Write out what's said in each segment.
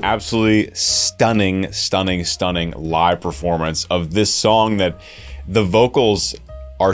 absolutely stunning live performance of this song that the vocals are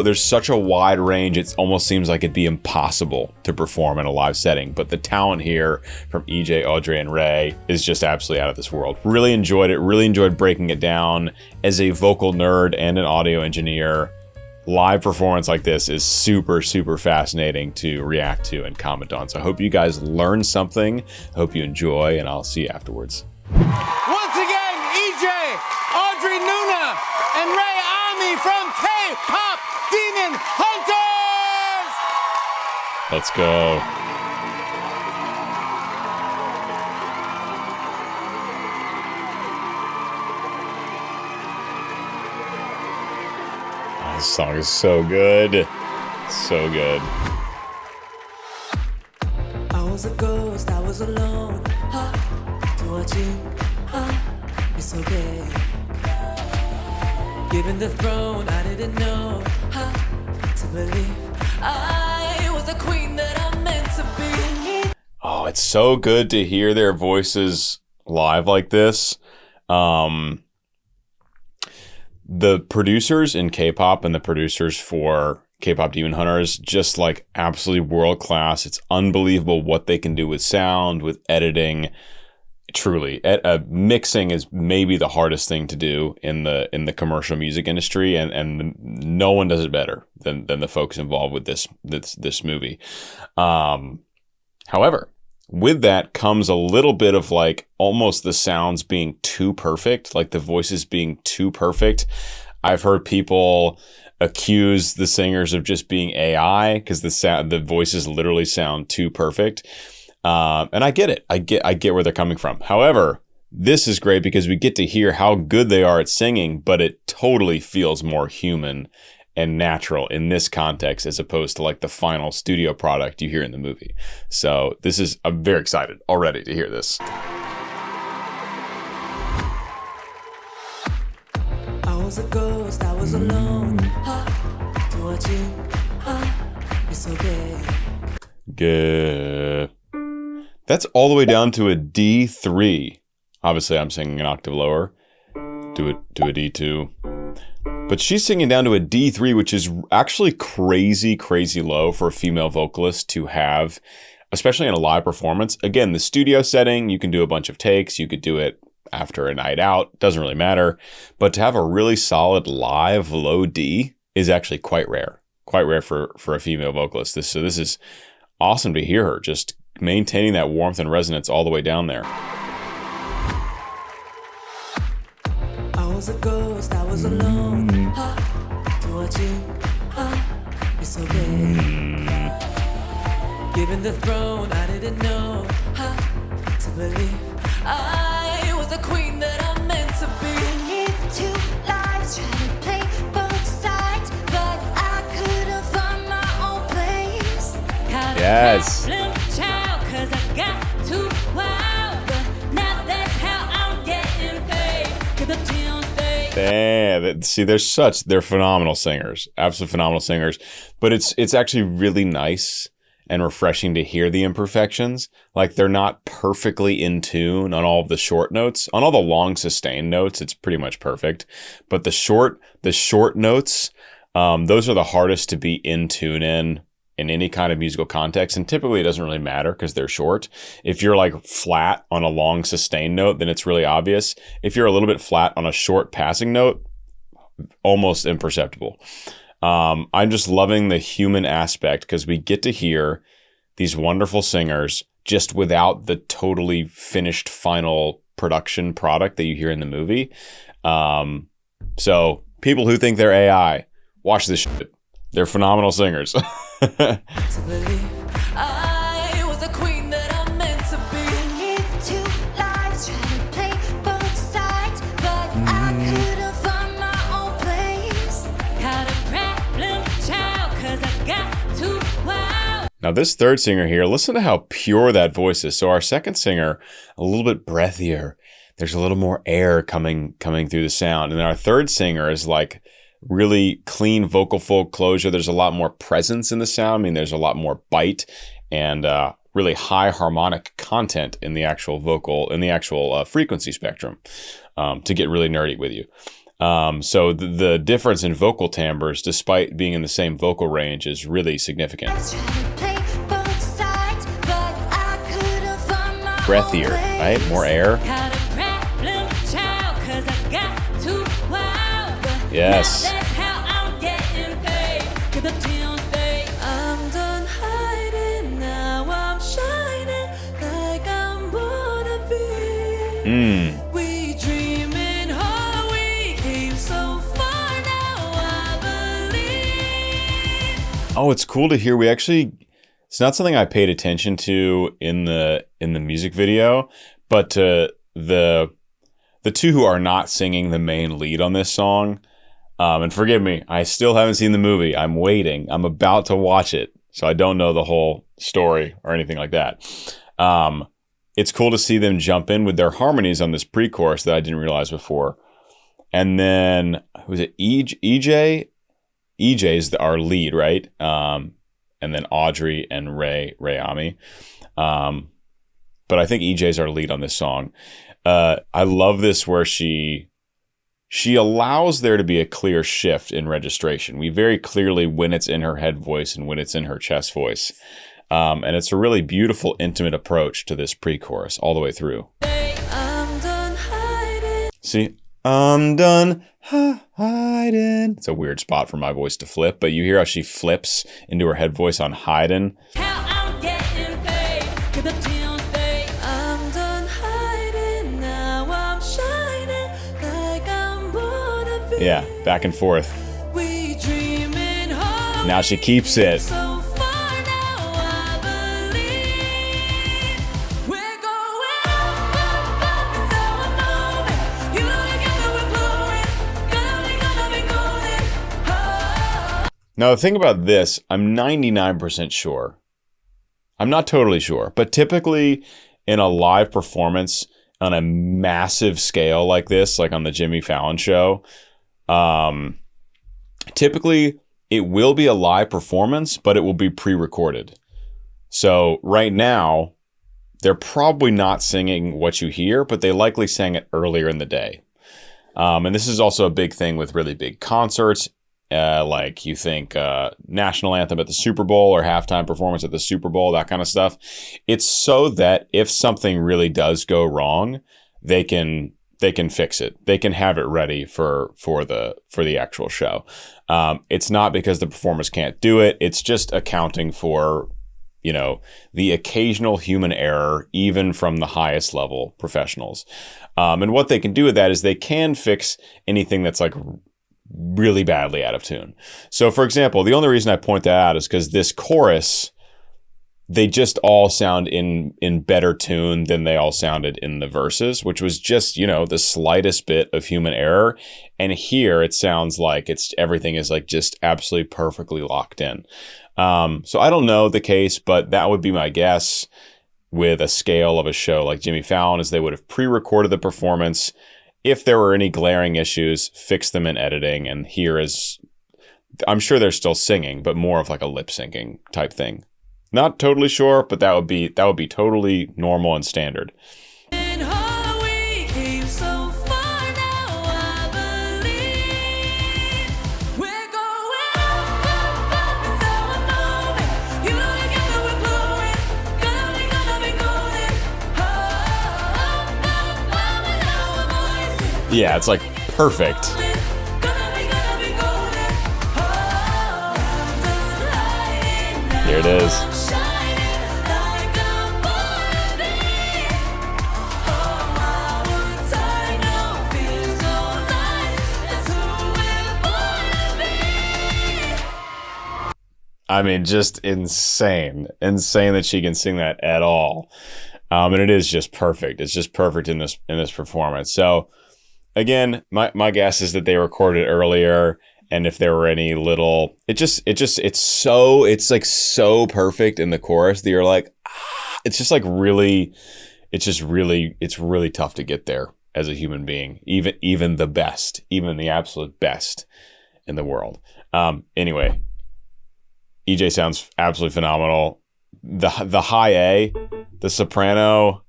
there's such a wide range, it almost seems like it'd be impossible to perform in a live setting. But the talent here from EJ, Audrey, and Ray is just absolutely out of this world. Really enjoyed it, really enjoyed breaking it down. As a vocal nerd and an audio engineer, live performance like this is super fascinating to react to and comment on. So I hope you guys learn something, hope you enjoy, and I'll see you afterwards. Once again, EJ, Audrey Nuna, and Ray Ami from K-Pop Demon Hunters! Let's go. This song is so good. So good. I was a ghost, I was alone. It's okay. Given the throne, I didn't know how to believe I was the queen that I'm meant to be. Oh, it's so good to hear their voices live like this. The producers in K-pop and the producers for K-pop Demon Hunters, just like absolutely world class. It's unbelievable what they can do with sound, with editing. Truly, mixing is maybe the hardest thing to do in the commercial music industry, and no one does it better than the folks involved with this movie. However, with that comes a little bit of like almost the sounds being too perfect, like the voices being too perfect. I've heard people accuse the singers of just being AI because the voices literally sound too perfect. And I get it. I get where they're coming from. However, this is great because we get to hear how good they are at singing, but it totally feels more human and natural in this context as opposed to like the final studio product you hear in the movie. So I'm very excited already to hear this. I was a ghost, I was alone. It's okay. Good. That's all the way down to a D3. Obviously, I'm singing an octave lower. Do a D2. But she's singing down to a D3, which is actually crazy low for a female vocalist to have, especially in a live performance. Again, the studio setting, you can do a bunch of takes. You could do it after a night out. Doesn't really matter. But to have a really solid live low D is actually quite rare. Quite rare for a female vocalist. So this is awesome to hear her just maintaining that warmth and resonance all the way down there. I was a ghost, I was alone. It's okay. Given the throne, I didn't know how to believe I was the queen that I'm meant to be. Live two lives, try to play both sides, but I couldn't find my own place. Yes. Cause I got too wild, but now that's how I'm getting paid. Damn, see, they're phenomenal singers, absolutely phenomenal singers. But it's actually really nice and refreshing to hear the imperfections. Like they're not perfectly in tune on all of the short notes. On all the long sustained notes, it's pretty much perfect. But the short notes, those are the hardest to be in tune in any kind of musical context. And typically it doesn't really matter because they're short. If you're like flat on a long sustained note, then it's really obvious. If you're a little bit flat on a short passing note, almost imperceptible. I'm just loving the human aspect because we get to hear these wonderful singers just without the totally finished final production product that you hear in the movie. So people who think they're AI, watch this shit. They're phenomenal singers. To believe I was the queen that I'm meant to be. Live two lives, try to play both sides, but I couldn't find my own place. Got a problem, child, cause I got too wild. Now this third singer here, listen to how pure that voice is. So our second singer, a little bit breathier. There's a little more air coming through the sound. And then our third singer is like really clean vocal fold closure. There's a lot more presence in the sound. I mean, there's a lot more bite and really high harmonic content in the actual vocal, in the actual frequency spectrum, to get really nerdy with you. So the difference in vocal timbres, despite being in the same vocal range, is really significant. Breathier, right? More air. Yes. We dreaming hard, we came so far now, I believe. Oh, it's cool to hear. It's not something I paid attention to in the music video, but the two who are not singing the main lead on this song, and forgive me, I still haven't seen the movie. I'm waiting. I'm about to watch it, so I don't know the whole story or anything like that. It's cool to see them jump in with their harmonies on this pre-chorus that I didn't realize before. And then, was it EJ? EJ's our lead, right? And then Audrey and Ray Ami. But I think EJ's our lead on this song. I love this where she allows there to be a clear shift in registration. We very clearly when it's in her head voice and when it's in her chest voice. And it's a really beautiful, intimate approach to this pre-chorus all the way through. See? I'm done hiding. It's a weird spot for my voice to flip, but you hear how she flips into her head voice on hiding. Yeah, back and forth. Now she keeps it. Now, the thing about this, I'm 99% sure. I'm not totally sure, but typically in a live performance on a massive scale like this, like on the Jimmy Fallon show, typically it will be a live performance, but it will be pre-recorded. So right now, they're probably not singing what you hear, but they likely sang it earlier in the day. And this is also a big thing with really big concerts. Like you think national anthem at the Super Bowl or halftime performance at the Super Bowl, that kind of stuff. It's so that if something really does go wrong, they can fix it. They can have it ready for the actual show. It's not because the performers can't do it. It's just accounting for, the occasional human error, even from the highest level professionals. And what they can do with that is they can fix anything that's like really badly out of tune. So for example, the only reason I point that out is because this chorus, they just all sound in better tune than they all sounded in the verses, which was just, the slightest bit of human error. And here it sounds like everything is like just absolutely perfectly locked in. So I don't know the case, but that would be my guess with a scale of a show like Jimmy Fallon, is they would have pre-recorded the performance. If there were any glaring issues, fix them in editing. And here is, I'm sure they're still singing, but more of like a lip syncing type thing. Not totally sure, but that would be totally normal and standard. Yeah, it's like perfect. Here it is. I mean, just insane that she can sing that at all. And it is just perfect. It's just perfect in this performance. So again, my guess is that they recorded it earlier, and if there were any little, it's like so perfect in the chorus that you're like, it's just like really, it's really tough to get there as a human being, even the best, even the absolute best in the world. Anyway, EJ sounds absolutely phenomenal. the high A, the soprano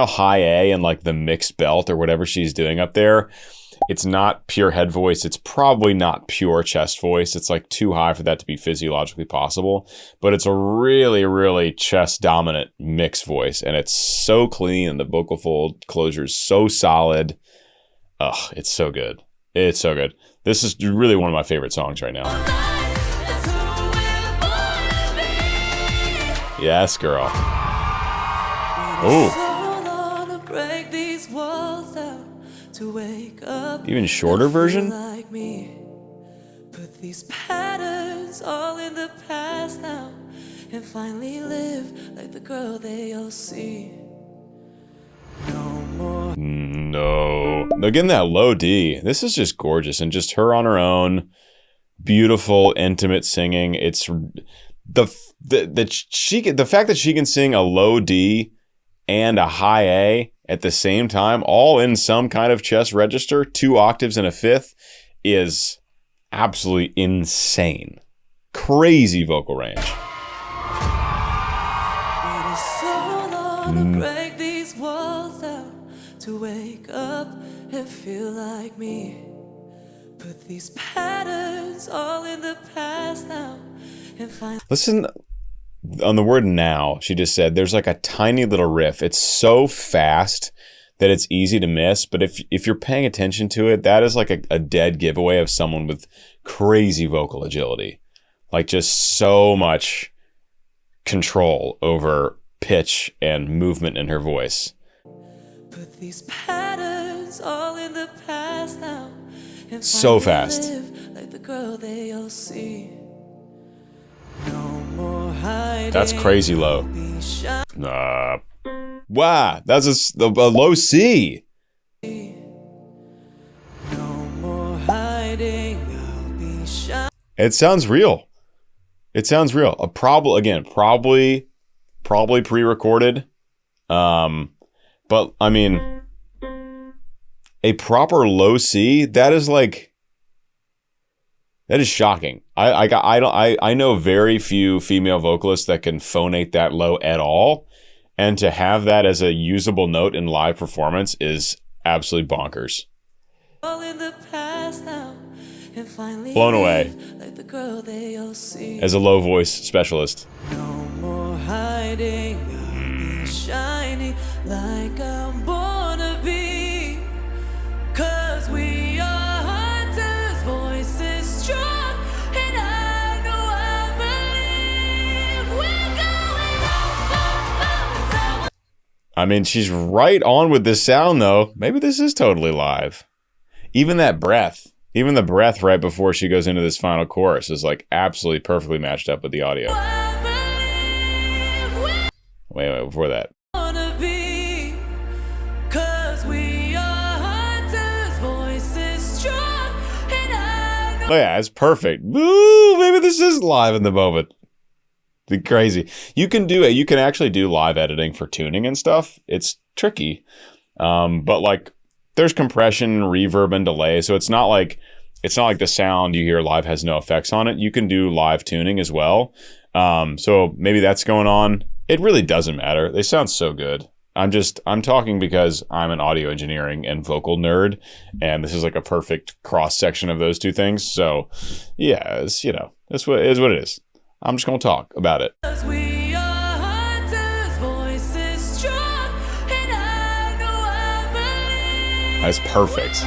high A, and like the mixed belt or whatever she's doing up there. It's not pure head voice. It's probably not pure chest voice. It's like too high for that to be physiologically possible. But it's a really, really chest dominant mixed voice, and it's so clean, and the vocal fold closure is so solid. Ugh, it's so good. It's so good. This is really one of my favorite songs right now. Yes, girl. Ooh. Even shorter version? Like me. Put these patterns all in the past now and finally live like the girl they all see. No more. No. Again, that low D. This is just gorgeous, and just her on her own. Beautiful, intimate singing. It's the fact that she can sing a low D and a high A at the same time, all in some kind of chest register, 2 octaves and a fifth, is absolutely insane. Crazy vocal range. It is so long to break these walls down, to wake up and feel like me. Put these patterns all in the past now and find. Listen on the word now. She just said there's like a tiny little riff. It's so fast that it's easy to miss, but if you're paying attention to it, that is like a dead giveaway of someone with crazy vocal agility. Like just so much control over pitch and movement in her voice. Put these patterns all in the past now and so fast. Live like the girl they all see. No more hiding. That's crazy low. Wow, that's a low C. No more hiding. I'll be shy. It sounds real. It sounds real. Probably pre-recorded. But I mean, a proper low C, that is shocking. I know very few female vocalists that can phonate that low at all, and to have that as a usable note in live performance is absolutely bonkers. All in the past now and finally Blown away like the girl they all see. as a low voice specialist. No more hiding. I'll be shining like I'm born to be. 'Cause we are hunters, voices strong, and I know I believe we're going up. I mean, she's right on with this sound, though. Maybe this is totally live. Even the breath right before she goes into this final chorus is like absolutely perfectly matched up with the audio. Wait, before that. Oh yeah, it's perfect. Ooh, maybe this is live in the moment. Be crazy. You can actually do live editing for tuning and stuff. It's tricky. But like there's compression, reverb, and delay. So it's not like the sound you hear live has no effects on it. You can do live tuning as well. So maybe that's going on. It really doesn't matter. They sound so good. I'm talking because I'm an audio engineering and vocal nerd, and this is like a perfect cross section of those two things. So yeah, it's what it is. I'm just gonna talk about it. That's perfect.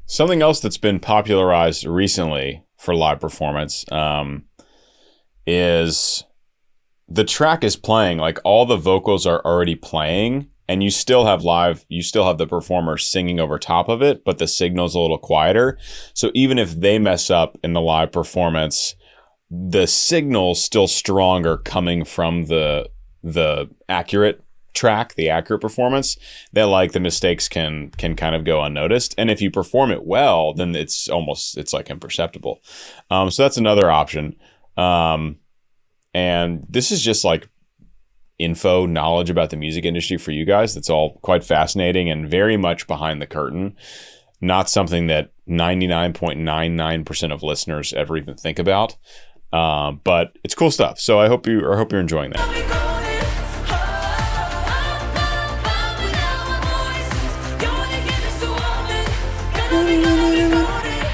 Something else that's been popularized recently for live performance is the track is playing, like all the vocals are already playing, and you still have the performer singing over top of it, but the signal's a little quieter. So even if they mess up in the live performance, the signal's still stronger coming from the accurate track, the accurate performance, that like the mistakes can kind of go unnoticed. And if you perform it well, then it's like imperceptible. So that's another option. And this is just like knowledge about the music industry for you guys. That's all quite fascinating and very much behind the curtain. Not something that 99.99% of listeners ever even think about. But it's cool stuff. So I hope you're enjoying that.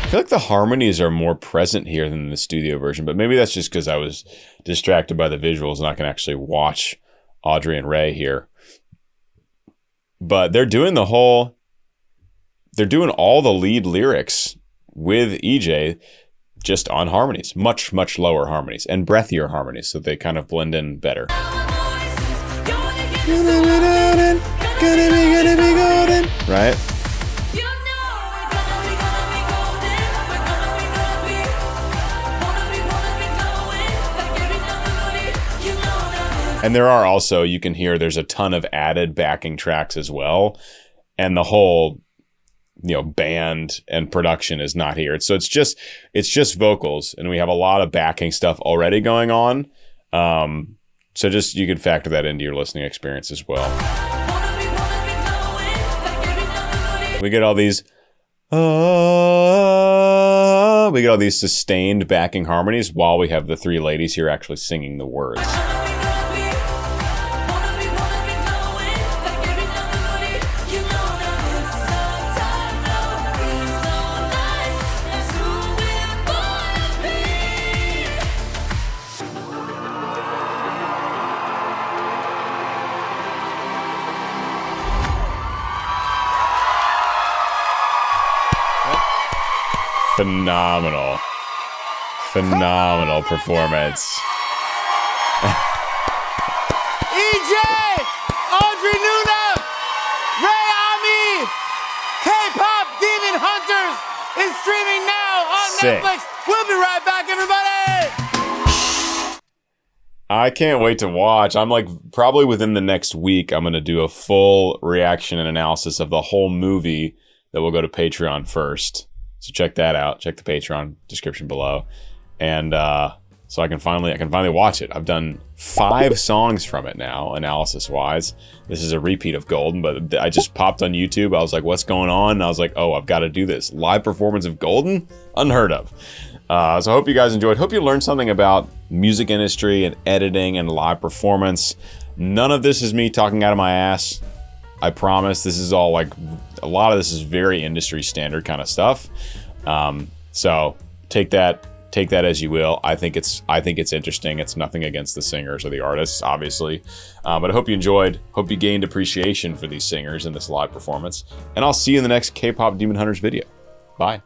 I feel like the harmonies are more present here than the studio version, but maybe that's just because I was distracted by the visuals and I can actually watch Audrey and Ray here. But they're doing all the lead lyrics with EJ just on harmonies, much, much lower harmonies and breathier harmonies, so they kind of blend in better. Right? And there are also, you can hear there's a ton of added backing tracks as well. And the whole, band and production is not here. So it's just vocals, and we have a lot of backing stuff already going on. So just, you can factor that into your listening experience as well. We get all these sustained backing harmonies while we have the three ladies here actually singing the words. Phenomenal performance. EJ, Audrey Nuna, Ray Ami, K-pop Demon Hunters is streaming now on Sick. Netflix. We'll be right back, everybody. I can't wait to watch. I'm probably within the next week, I'm going to do a full reaction and analysis of the whole movie that will go to Patreon first. So check that out. Check the Patreon description below. And so I can finally watch it. I've done 5 songs from it now, analysis-wise. This is a repeat of Golden, but I just popped on YouTube. I was like, what's going on? And I was like, oh, I've got to do this. Live performance of Golden? Unheard of. So I hope you guys enjoyed. Hope you learned something about music industry and editing and live performance. None of this is me talking out of my ass. I promise. This is all a lot of this is very industry standard kind of stuff. So take that as you will. I think it's interesting. It's nothing against the singers or the artists, obviously. But I hope you enjoyed. Hope you gained appreciation for these singers in this live performance. And I'll see you in the next K-pop Demon Hunters video. Bye.